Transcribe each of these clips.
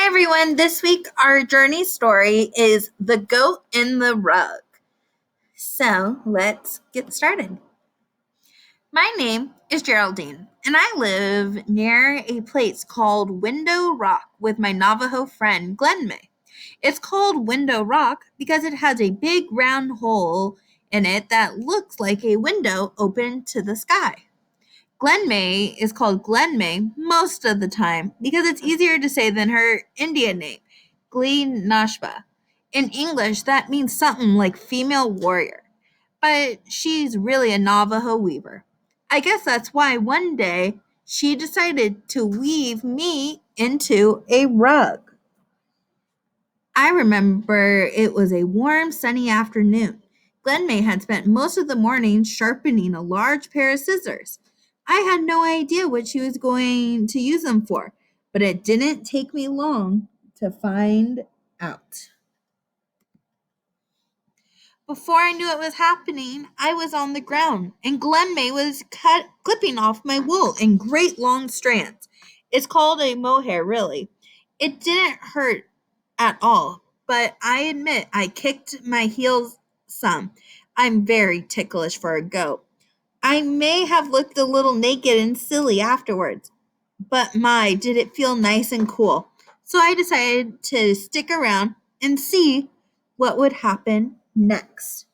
everyone. This week, our journey story is The Goat in the Rug. So, let's get started. My name is Geraldine, and I live near a place called Window Rock with my Navajo friend Glen May. It's called Window Rock because it has a big round hole in it that looks like a window open to the sky. Glen May is called Glen May most of the time because it's easier to say than her Indian name, Glen Nashba. In English, that means something like female warrior, but she's really a Navajo weaver. I guess that's why one day she decided to weave me into a rug. I remember it was a warm, sunny afternoon. Glen May had spent most of the morning sharpening a large pair of scissors. I had no idea what she was going to use them for, but it didn't take me long to find out. Before I knew it was happening, I was on the ground, and Glen May was clipping off my wool in great long strands. It's called a mohair, really. It didn't hurt at all, but I admit I kicked my heels some. I'm very ticklish for a goat. I may have looked a little naked and silly afterwards, but my, did it feel nice and cool. So I decided to stick around and see what would happen next.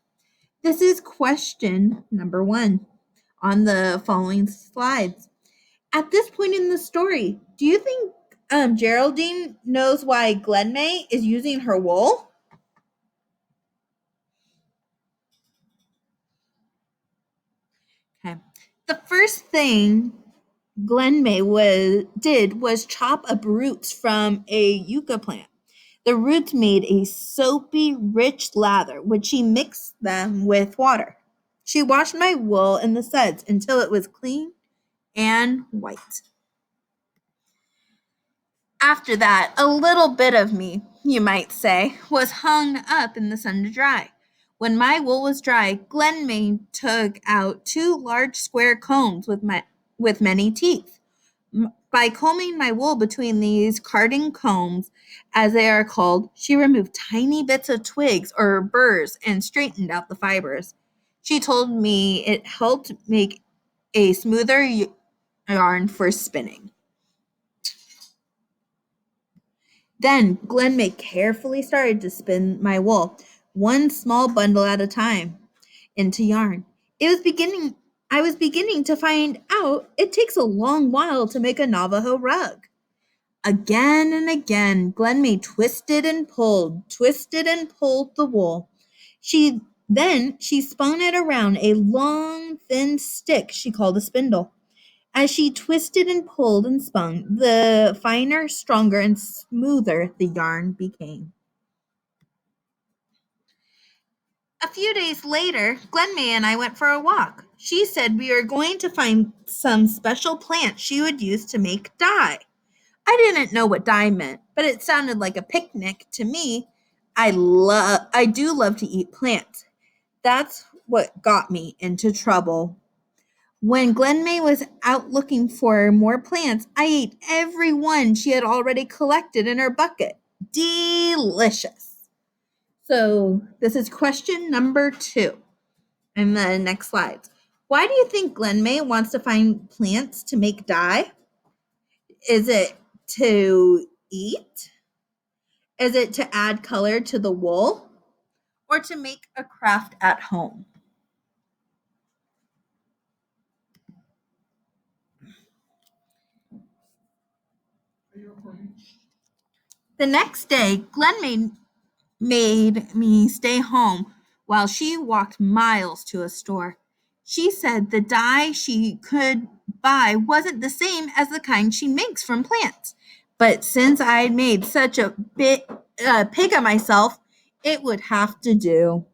This is question number 1 on the following slides. At this point in the story, do you think Geraldine knows why Glen May is using her wool? Okay. The first thing Glen May did was chop up roots from a yucca plant. The roots made a soapy, rich lather, which she mixed them with water. She washed my wool in the suds until it was clean and white. After that, a little bit of me, you might say, was hung up in the sun to dry. When my wool was dry, Glen May took out 2 large square combs with many teeth. By combing my wool between these carding combs, as they are called, she removed tiny bits of twigs or burrs and straightened out the fibers. She told me it helped make a smoother yarn for spinning. Then Glen May carefully started to spin my wool, one small bundle at a time, into yarn. I was beginning to find out it takes a long while to make a Navajo rug. Again and again, Glen May twisted and pulled the wool. She spun it around a long, thin stick she called a spindle. As she twisted and pulled and spun, the finer, stronger, and smoother the yarn became. A few days later, Glen May and I went for a walk. She said we were going to find some special plant she would use to make dye. I didn't know what dye meant, but it sounded like a picnic to me. I do love to eat plants. That's what got me into trouble. When Glen May was out looking for more plants, I ate every one she had already collected in her bucket. Delicious. So this is question number 2 in the next slides. Why do you think Glen May wants to find plants to make dye? Is it to eat? Is it to add color to the wool? Or to make a craft at home? The next day, Glen May made me stay home while she walked miles to a store. She said the dye she could buy wasn't the same as the kind she makes from plants. But since I'd made such a pig of myself, it would have to do.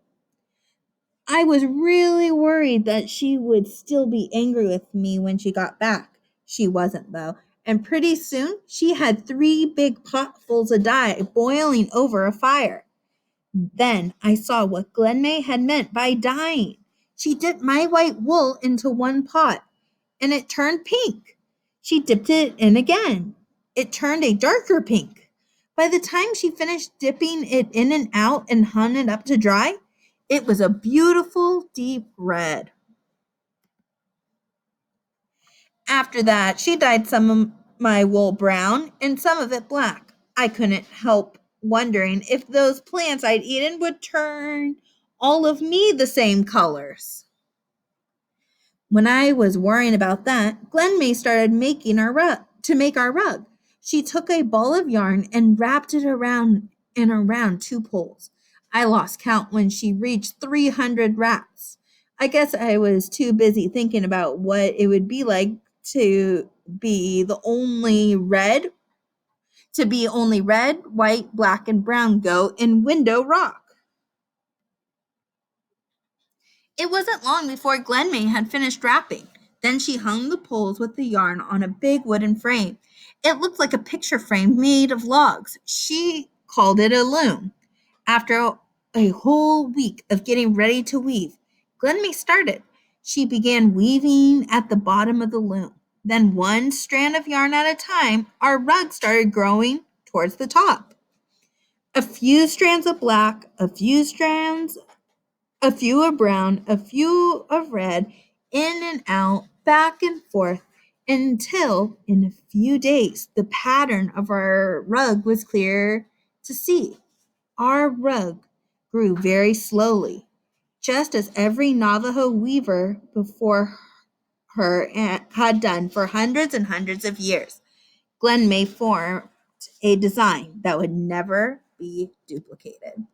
I was really worried that she would still be angry with me when she got back. She wasn't, though. And pretty soon, she had 3 big potfuls of dye boiling over a fire. Then I saw what Glen May had meant by dyeing. She dipped my white wool into one pot, and it turned pink. She dipped it in again. It turned a darker pink. By the time she finished dipping it in and out and hung it up to dry, it was a beautiful deep red. After that, she dyed some of my wool brown and some of it black. I couldn't help wondering if those plants I'd eaten would turn all of me the same colors. When I was worrying about that, Glenmay started making our rug to make our rug. She took a ball of yarn and wrapped it around two poles. I lost count when she reached 300 wraps. I guess I was too busy thinking about what it would be like to be the only red to be only red, white, black, and brown goat in Window Rock. It wasn't long before Glenmay had finished wrapping. Then she hung the poles with the yarn on a big wooden frame. It looked like a picture frame made of logs. She called it a loom. After a whole week of getting ready to weave, Glenmay started. She began weaving at the bottom of the loom. Then, one strand of yarn at a time, our rug started growing towards the top. A few strands of black, a few of brown, a few of red, in and out, back and forth, until in a few days the pattern of our rug was clear to see. Our rug grew very slowly, just as every Navajo weaver before her had done for hundreds and hundreds of years. Glenmay formed a design that would never be duplicated.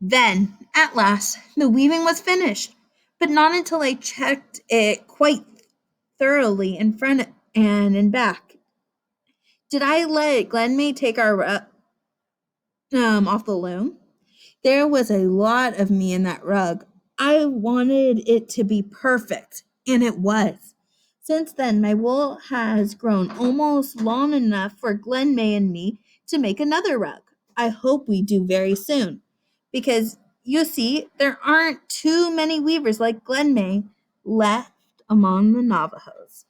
Then, at last, the weaving was finished, but not until I checked it quite thoroughly in front and in back. Did I let Glenmay take our off the loom? There was a lot of me in that rug. I wanted it to be perfect, and it was. Since then, my wool has grown almost long enough for Glenmay and me to make another rug. I hope we do very soon, because you see, there aren't too many weavers like Glenmay left among the Navajos.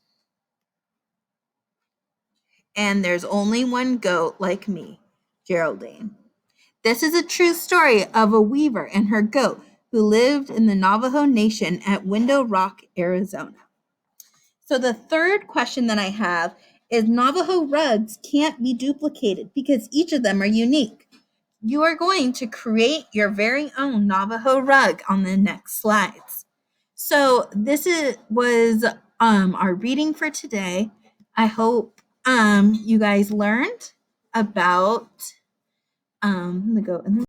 And there's only one goat like me, Geraldine. This is a true story of a weaver and her goat who lived in the Navajo Nation at Window Rock, Arizona. So the third question that I have is Navajo rugs can't be duplicated because each of them are unique. You are going to create your very own Navajo rug on the next slides. So this was our reading for today. I hope you guys learned about the goat and the